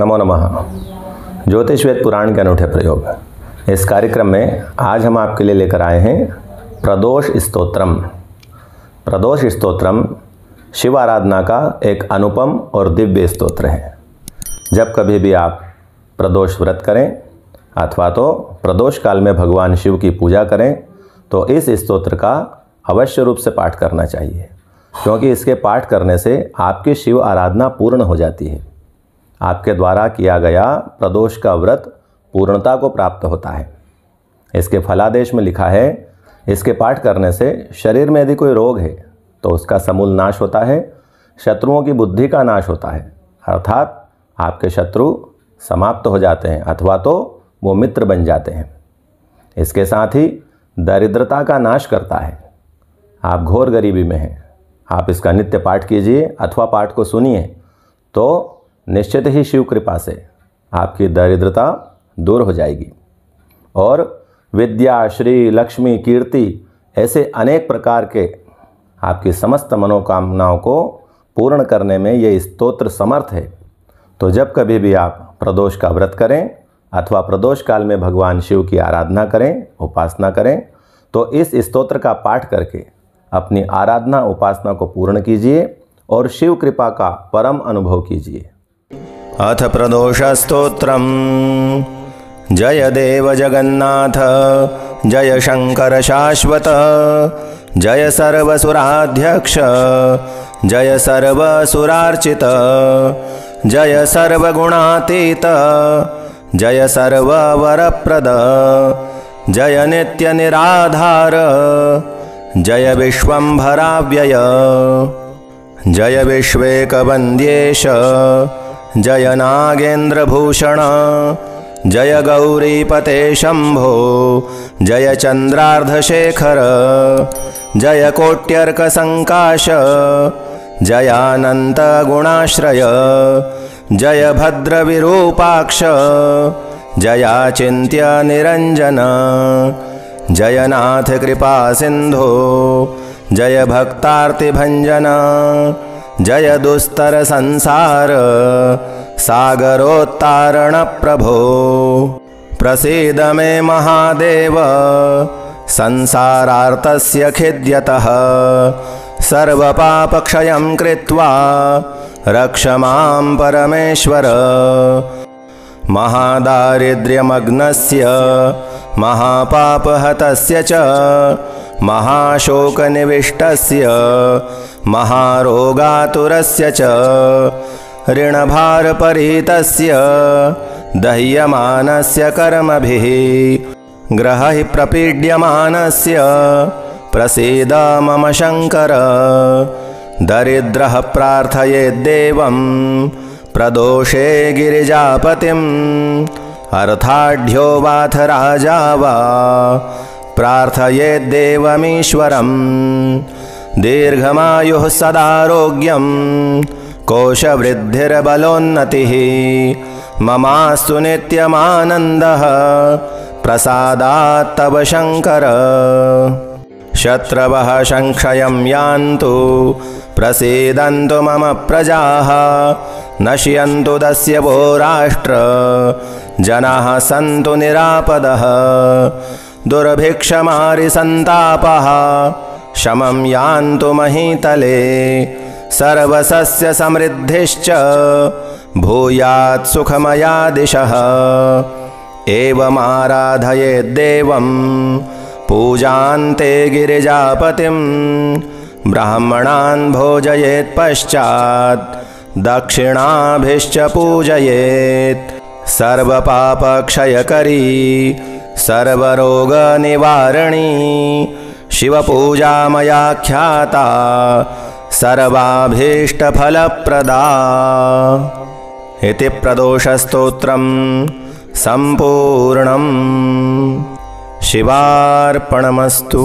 नमो नमः। ज्योतिष वेद पुराण के अनूठे प्रयोग। इस कार्यक्रम में आज हम आपके लिए लेकर आए हैं प्रदोष स्तोत्रम। प्रदोष स्तोत्रम शिव आराधना का एक अनुपम और दिव्य स्तोत्र है। जब कभी भी आप प्रदोष व्रत करें अथवा तो प्रदोष काल में भगवान शिव की पूजा करें तो इस स्तोत्र का अवश्य रूप से पाठ करना चाहिए, क्योंकि इसके पाठ करने से आपकी शिव आराधना पूर्ण हो जाती है। आपके द्वारा किया गया प्रदोष का व्रत पूर्णता को प्राप्त होता है। इसके फलादेश में लिखा है, इसके पाठ करने से शरीर में यदि कोई रोग है तो उसका समूल नाश होता है, शत्रुओं की बुद्धि का नाश होता है, अर्थात आपके शत्रु समाप्त हो जाते हैं अथवा तो वो मित्र बन जाते हैं। इसके साथ ही दरिद्रता का नाश करता है। आप घोर गरीबी में हैं, आप इसका नित्य पाठ कीजिए अथवा पाठ को सुनिए तो निश्चित ही शिव कृपा से आपकी दरिद्रता दूर हो जाएगी और विद्या, श्री, लक्ष्मी, कीर्ति ऐसे अनेक प्रकार के आपकी समस्त मनोकामनाओं को पूर्ण करने में ये स्तोत्र समर्थ है। तो जब कभी भी आप प्रदोष का व्रत करें अथवा प्रदोष काल में भगवान शिव की आराधना करें, उपासना करें, तो इस स्तोत्र का पाठ करके अपनी आराधना उपासना को पूर्ण कीजिए और शिव कृपा का परम अनुभव कीजिए। अथ प्रदोष स्तोत्रम। जय देव जगन्नाथ, जय शंकर शाश्वत, जय सर्वसुराध्यक्ष, जय सर्वसुरार्चित, जय सर्वगुणातीत, जय सर्ववरप्रद, जय नित्य निराधार, जय विश्वंभराव्यय, जय विश्वेकवन्द्येश, जय नागेन्द्रभूषण, जय गौरीपते शंभो, जय चंद्रार्धशेखर, जय कोट्यर्कसंकाश, जयानंत गुणाश्रय, जय भद्रविरूपाक्ष, जयाचिन्त्य निरंजन, जयनाथ कृपा सिंधो, जय भक्तार्तिभंजन, जय दुस्तर संसार सागरोत्तारण प्रभो। प्रसीद मे महादेव संसारार्तस्य खिद्यतः, सर्वपापक्षयं कृत्वा रक्ष मां परमेश्वर। महादारिद्र्यमग्नस्य महापापहतस्य च, महाशोकनिविष्टस्य महारोगातुरस्य च, ऋणभारपरीतस्य दह्यमानस्य कर्मभिः, ग्रहैः प्रपीड्यमानस्य प्रसीद मम शंकर। दरिद्रः प्रार्थयेद्देवं प्रदोषे गिरिजापतिम्, अर्थाढ्यो वाथ राजा वा प्रार्थयेद्देवमीश्वरम्। दीर्घमायुः सदारोग्यं कोशवृद्धिर्बलोन्नतिः, ममास्तु नित्यमानन्दः प्रसादात् तव शंकर। शत्रवः संक्षयं यान्तु, प्रसीदन्तु मम प्रजाः, नश्यन्तु दस्यवो राष्ट्र, जनाः सन्तु निरापदः। दुर्भिक्षमारिसन्तापः शमं यान्तु महीतले, सर्वसस्य समृद्धिश्च भूयात् सुखमया दिशः। एवमाराधयेद्देवं पूजान्ते गिरिजापतिं, ब्राह्मणान् भोजयेत् पश्चात् दक्षिणाभिश्च पूजयेत्। सर्वपापक्षयकरी सर्वरोगनिवारणी, शिवपूजा मया ख्याता सर्वाभीष्टफलप्रदा। इति प्रदोषस्तोत्रं सम्पूर्णम्। शिवार्पणमस्तु।